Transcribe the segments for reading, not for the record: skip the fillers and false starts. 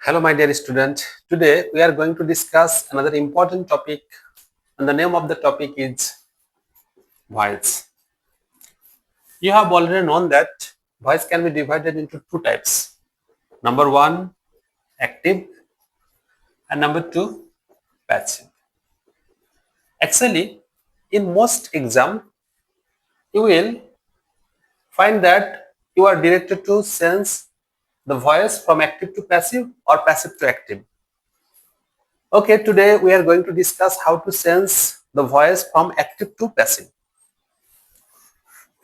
Hello, my dear student. Today we are going to discuss another important topic, and the name of the topic is voice. You have already known that voice can be divided into two types. Number one, active, and number two, passive. Actually, in most exam, you will find that you are directed to sense the voice from active to passive or passive to active. Okay, today we are going to discuss how to sense the voice from active to passive.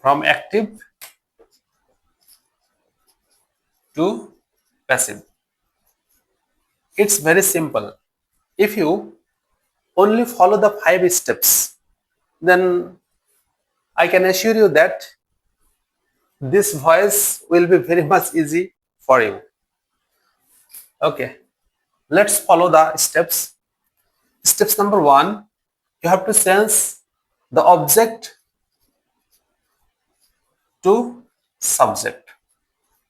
From active to passive. It's very simple. If you only follow the 5 steps, then I can assure you that this voice will be very much easy for you. Okay, let's follow the steps. Steps number one, you have to sense the object to subject.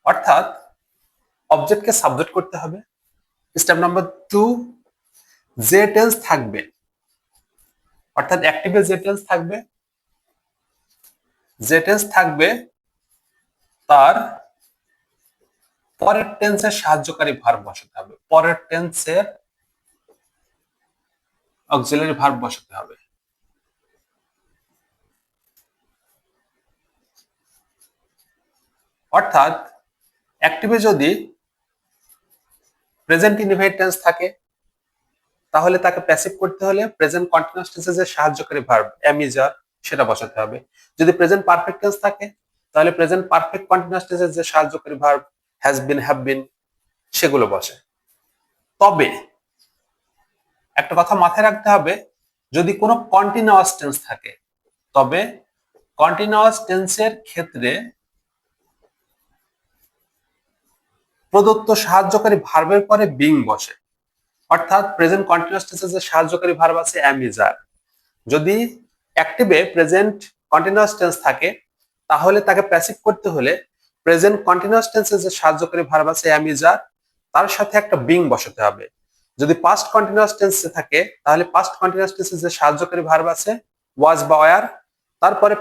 অর্থাৎ অবজেক্টকে subject করতে হবে। Step number 2, যে tense থাকবে, অর্থাৎ অ্যাক্টিভে যে tense থাকবে তার পরের টেন্সের সাহায্যকারী ভার্ব বসাতে হবে। পরের টেন্সের অক্সিলারি ভার্ব বসাতে হবে। অর্থাৎ অ্যাক্টিভে যদি প্রেজেন্ট ইনডিফিনিট টেন্স থাকে তাহলে তাকে প্যাসিভ করতে হলে প্রেজেন্ট কন্টিনিউয়াস টেন্সের যে সাহায্যকারী ভার্ব এম ইজ আর সেটা বসাতে হবে। যদি প্রেজেন্ট পারফেক্ট টেন্স থাকে তাহলে প্রেজেন্ট পারফেক্ট কন্টিনিউয়াস টেন্সের যে সাহায্যকারী verb has been, have been সেগুলো বসে। তবে একটা কথা মাথায় রাখতে হবে, যদি কোনো কন্টিনিউয়াস টেন্স থাকে তবে কন্টিনিউয়াস টেন্সের ক্ষেত্রে প্রদত্ত সাহায্যকারী ভার্বের পরে বিং বসে। অর্থাৎ প্রেজেন্ট কন্টিনিউয়াস টেন্সের যে সাহায্যকারী ভার্ব আছে এম ইজ আর, যদি অ্যাক্টিভে প্রেজেন্ট কন্টিনিউয়াস টেন্স থাকে তাহলে তাকে প্যাসিভ করতে হলে প্রেজেন্ট কন্টিনিউয়াস টেন্সের যে সাহায্যকারী ভার্ব আছে এম ইজ আর তার সাথে একটা বিং বসাতে হবে। যদি পাস্ট কন্টিনিউয়াস টেন্সে থাকে তাহলে পাস্ট কন্টিনিউয়াস টেন্সের যে সাহায্যকারী ভার্ব আছে ওয়াজ বা ওয়ার, তারপরে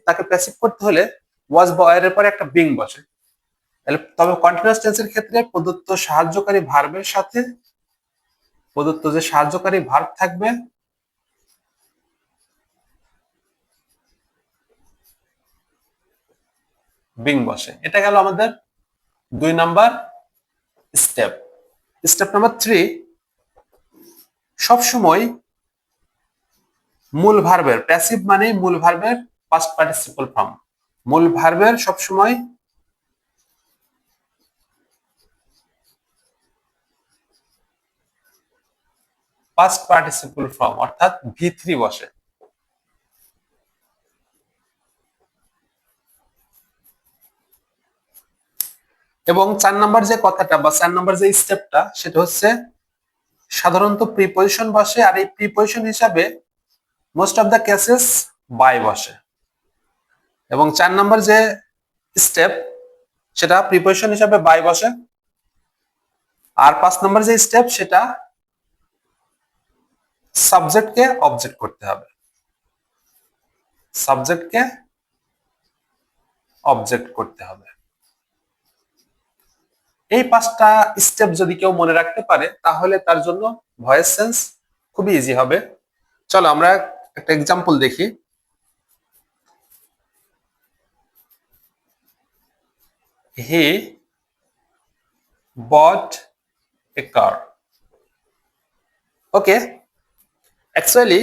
তাকে প্যাসিভ করতে হলে ওয়াজ বা ওয়ার এর পরে একটা বিং বসে। তবে কন্টিনিউয়াস টেন্সের ক্ষেত্রে প্রদত্ত সাহায্যকারী ভার্বের সাথে প্রদত্ত যে সাহায্যকারী ভার্ব থাকবে বিং বসে। এটা গেল আমাদের 2 নাম্বার স্টেপ। স্টেপ নাম্বার 3, সবসময় মূল ভার্বের, প্যাসিভ মানে মূল ভার্বের পাস্ট পার্টিসিপল ফর্ম, মূল ভার্বের সবসময় পাস্ট পার্টিসিপল ফর্ম অর্থাৎ V3 বসে। এবং 4 নাম্বার যে কথাটা বা 4 নাম্বার যে স্টেপটা সেটা হচ্ছে সাধারণত প্রিপজিশন বসে, আর এই প্রিপজিশন হিসাবে most of the cases by বসে। এবং 4 নাম্বার যে স্টেপ সেটা প্রিপজিশন হিসাবে বাই বসে, আর 5 নাম্বার যে স্টেপ সেটা সাবজেক্টকে অবজেক্ট করতে হবে, সাবজেক্টকে অবজেক্ট করতে হবে। এই 5টা স্টেপ যদি কেউ মনে রাখতে পারে তাহলে তার জন্য ভয়েস সেন্স খুবই ইজি হবে। চলো আমরা একটা এক্সাম্পল দেখি। হি bought a car. Okay, actually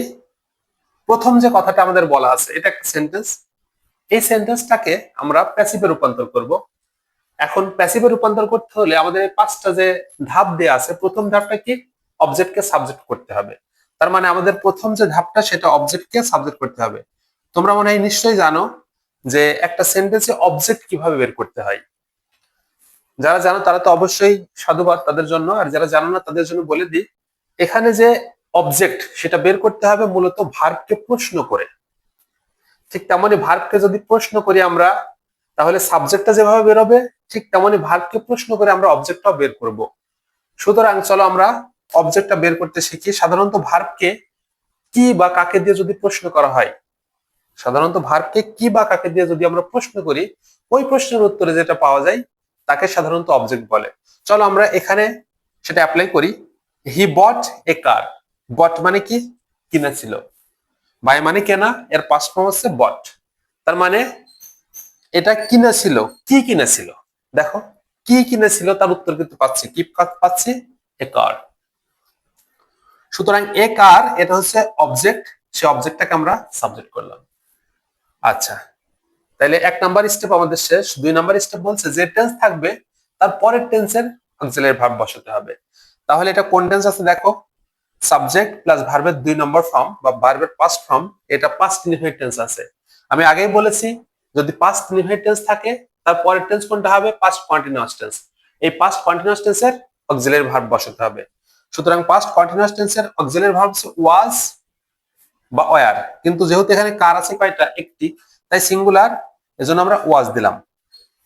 প্রথম যে কথাটা আমাদের বলা আছে এটা একটা সেন্টেন্স। এই সেন্টেন্সটাকে আমরা প্যাসিভে রূপান্তর করব। এখন প্যাসিভে রূপান্তর করতে হলে আমাদের 5টা যে ধাপ দেয়া আছে, প্রথম ধাপটা কি, অবজেক্টকে সাবজেক্ট করতে হবে। তার মানে আমাদের প্রথম যে ধাপটা সেটা অবজেক্টকে সাবজেক্ট করতে হবে। তোমরা মনে হয় নিশ্চয়ই জানো যে একটা সেন্টেন্সে অবজেক্ট কিভাবে বের করতে হয়। যারা জানো তারা তো অবশ্যই সাধুবাদ তাদের জন্য, আর যারা জানো না তাদের জন্য বলে দিই, এখানে যে অবজেক্ট সেটা বের করতে হবে মূলত ভার্বকে প্রশ্ন করে। ঠিক তেমনি ভার্বকে যদি প্রশ্ন করি আমরা তাহলে সাবজেক্টটা যেভাবে বেরোবে ঠিক তেমনি ভার্বকে প্রশ্ন করে আমরা অবজেক্টটাও বের করব। সুতরাং চলো আমরা অবজেক্টটা বের করতে শিখি। সাধারণত ভার্বকে কি বা কাকে দিয়ে যদি প্রশ্ন করা হয়, সাধারণত ভার্বকে কি বা কাকে দিয়ে যদি আমরা প্রশ্ন করি, ওই প্রশ্নের উত্তরে যেটা পাওয়া যায় তাকে সাধারণত অবজেক্ট বলে। চলো আমরা এখানে সেটা অ্যাপ্লাই করি। হি বট এ কার। বট মানে কি? কিনেছিল। বাই মানে কেনা, এর পাস্ট ফর্ম হচ্ছে বট। তার মানে এটা কিনেছিল। কি কিনেছিল? দেখো, কি কিনেছিল তার উত্তর কিন্তু পাচ্ছি। কি পাচ্ছি? এ কার। সুতরাং এ কার এটা হচ্ছে অবজেক্ট, সেই অবজেক্টটাকে আমরা সাবজেক্ট করলাম। আচ্ছা, তাহলে 1 নাম্বার স্টেপ আমাদের শেষ। 2 নাম্বার স্টেপ বলছে যে টেন্স থাকবে তার পরের টেন্সের অক্সিলারি ভার্ব বসাতে হবে। তাহলে এটা কোন টেন্স আছে দেখো, সাবজেক্ট প্লাস ভার্বের 2 নম্বর ফর্ম বা ভার্বের পাস্ট ফর্ম, এটা পাস্ট ইনডিফিনিট টেন্স আছে। আমি আগেই বলেছি যদি পাস্ট ইনডিফিনিট টেন্স থাকে তার পরের টেন্স কোনটা হবে? Past continuous tense. এই পাস্ট কন্টিনিউয়াস টেন্সের অক্সিলারি ভার্ব বসাতে হবে। সুতরাং পাস্ট কন্টিনিউয়াস টেন্সের অক্সিলারি ভার্ব হচ্ছে ওয়াজ বা ওয়ার, কিন্তু যেহেতু এখানে কার আছে কয়টা? একটি, তাই সিঙ্গুলার, এজন্য আমরা ওয়াজ দিলাম।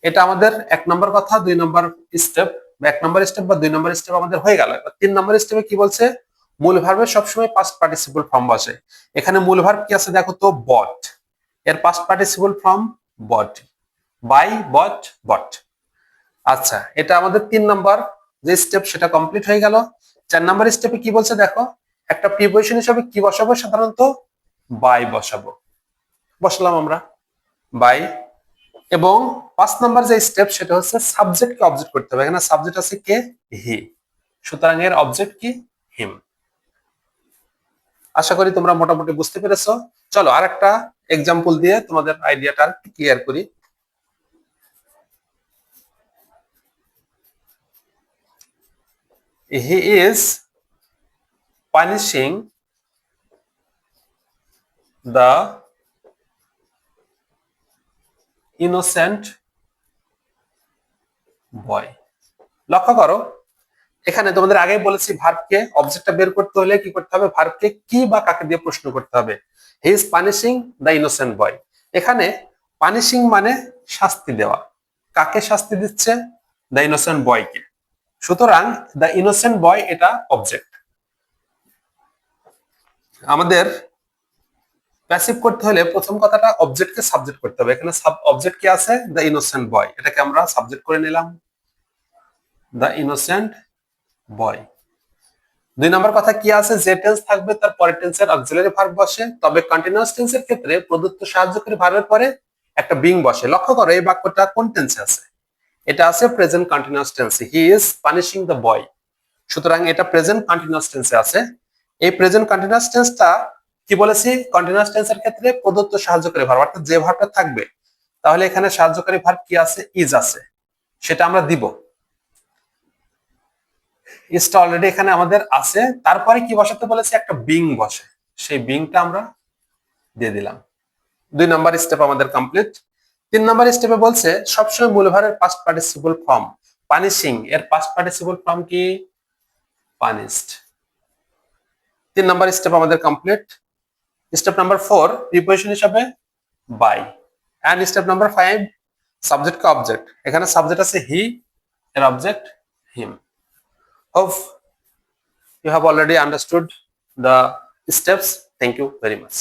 এটা আমাদের 1 নম্বর কথা। 2 নম্বর স্টেপ বা 1 নম্বর স্টেপ বা 2 নম্বর স্টেপ আমাদের হয়ে গেল। এবার 3 নম্বর স্টেপে কি বলছে? মূল ভার্বের সবসময় পাস্ট পার্টিসিপল ফর্ম বসে। এখানে মূল ভার্ব কি আছে দেখো তো, বট। এর past participle form bought. Buy, bought, bought. আচ্ছা, এটা আমাদের 3 নম্বর যে স্টেপ সেটা কমপ্লিট হয়ে গেল। 4 নম্বর স্টেপে কি বলছে দেখো, একটা প্রিপোজিশন হিসেবে কি বসাবো? সাধারণত বাই বসাবো। বসালাম আমরা বাই। এবং 5 নাম্বার যে স্টেপ সেটা হচ্ছে সাবজেক্টকে অবজেক্ট করতে হবে। এখানে সাবজেক্ট আছে কে? হি। সুতরাং এর অবজেক্ট কি? হিম। আশা করি তোমরা মোটামুটি বুঝতে পেরেছো। চলো আরেকটা এক্সাম্পল দিয়ে তোমাদের আইডিয়াটা ক্লিয়ার করি। He is punishing the innocent boy. লক্ষ্য করো, এখানে তোমাদের আগেই বলেছি ভার্বকে অবজেক্টটা বের করতে হলে কি করতে হবে? ভার্বকে কি বা কাকে দিয়ে প্রশ্ন করতে হবে। He is punishing the innocent boy. এখানে পানিশিং মানে শাস্তি দেওয়া। কাকে শাস্তি দিচ্ছে? দ্য ইনোসেন্ট বয়কে। সুতরাং দ্য ইনোসেন্ট বয় এটা অবজেক্ট। আমাদের প্যাসিভ করতে হলে প্রথম কথাটা অবজেক্টকে সাবজেক্ট করতে হবে। এখানে অবজেক্ট কি আছে? দ্য ইনোসেন্ট বয়। এটাকে আমরা সাবজেক্ট করে নিলাম, দ্য ইনোসেন্ট বয়। 2 নম্বর কথা কি আছে? যে টেন্স থাকবে তার পরের টেন্সের অক্সিলারি ভার্ব বসে, তবে কন্টিনিউয়াস টেন্সের ক্ষেত্রে প্রদত্ত সাহায্যকারী ভার্বের পরে একটা বিং বসে। লক্ষ্য করো এই বাক্যটা কোন টেন্সে আছে? এটা আছে প্রেজেন্ট কন্টিনিউয়াস টেন্সে। He is punishing the boy. সুতরাং এটা প্রেজেন্ট কন্টিনিউয়াস টেন্সে আছে। এই প্রেজেন্ট কন্টিনিউয়াস টেন্সটা কি বলেছি? কন্টিনিউয়াস টেন্সের ক্ষেত্রে প্রদত্ত সাহায্যকারী ভার্ব, অর্থাৎ যে ভার্বটা থাকবে, তাহলে এখানে সাহায্যকারী ভার্ব কি আছে? ইজ আছে, সেটা আমরা দিব। ইসটা অলরেডি এখানে আমাদের আছে। তারপরে কি বসাতে বলেছে? একটা বিং বসে, সেই বিংটা আমরা দিয়ে দিলাম। 2 নাম্বার স্টেপ আমাদের কমপ্লিট। 3 নাম্বার স্টেপে বলছে সবসময় মূল ভার্বের পাস্ট পার্টিসিপল ফর্ম। পানিশিং এর পাস্ট পার্টিসিপল ফর্ম কি? পানিশড। 3 নাম্বার স্টেপ আমাদের কমপ্লিট। স্টেপ নাম্বার 4 প্রিপোজিশন হিসাবে by. And step number 5 subject কা অবজেক্ট। এখানে সাবজেক্ট আছে হি, এর object him. Hope you have already understood the steps. Thank you very much.